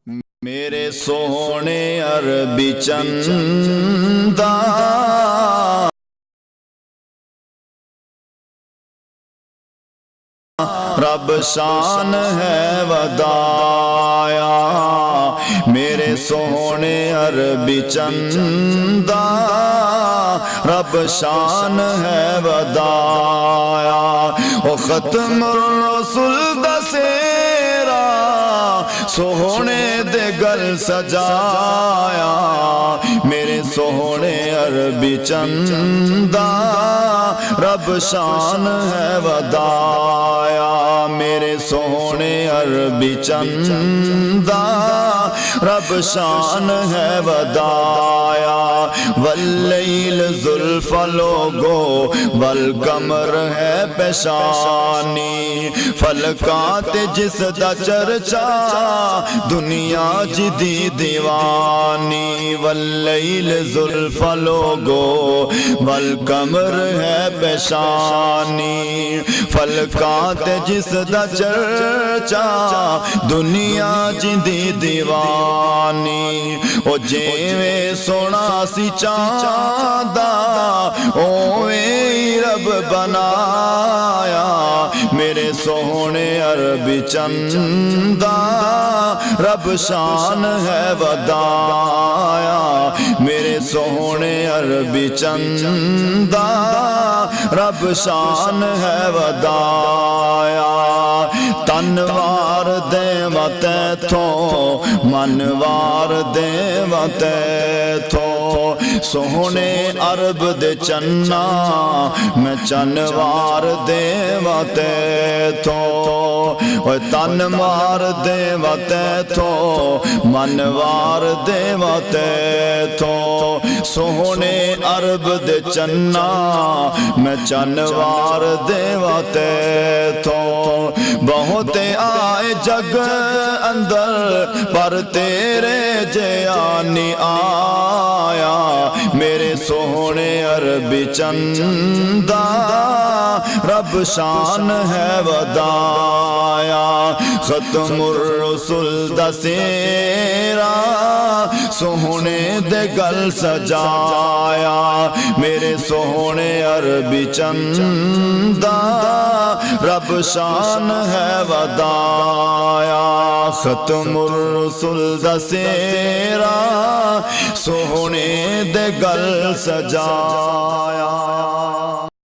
میرے سونے عربی چندہ رب شان ہے ودایا، میرے سونے عربی چندہ رب شان ہے ودایا، او ختم الرسول دا سیرا سونے دے گل سجایا، میرے سونے عربی چندہ رب شان ہے ودایا، میرے سونے عربی چندہ رب شان ہے ودایا، واللیل زلف لوگو والقمر ہے پیشانی، فلکات جس دا چرچا دنیا جدی دیوانی، واللیل زلف لوگو والقمر ہے پیشانی، فلکات جس دا چرچا دنیا جدی دیوانی، او جیویں سونا سی چاندہ اویں رب بنایا، میرے سونے عربی چندہ رب شان ہے ودایا، میرے سونے عربی چندہ رب شان ہے ودایا، تنوار دیواں تیتھوں منوار دیواں تیتھوں، سونے عرب دے چنا میں چنوار دیواں تیتھوں، تن مار دیواں تیتھوں منوار دیواں تیتھوں، سونے عرب دے چنا میں چنوار دیواں تیتھوں، بہت آئے جگ اندر پر تیرے جیا نہیں آیا، میرے سونے عربی چندہ رب شان ہے ودایا، ختم الرسول دا سیرا سونے دے گل سجایا، میرے سونے عربی چندہ رب شان ہے ودایا، ختم الرسول دا سیرا سونے دے گل سجایا۔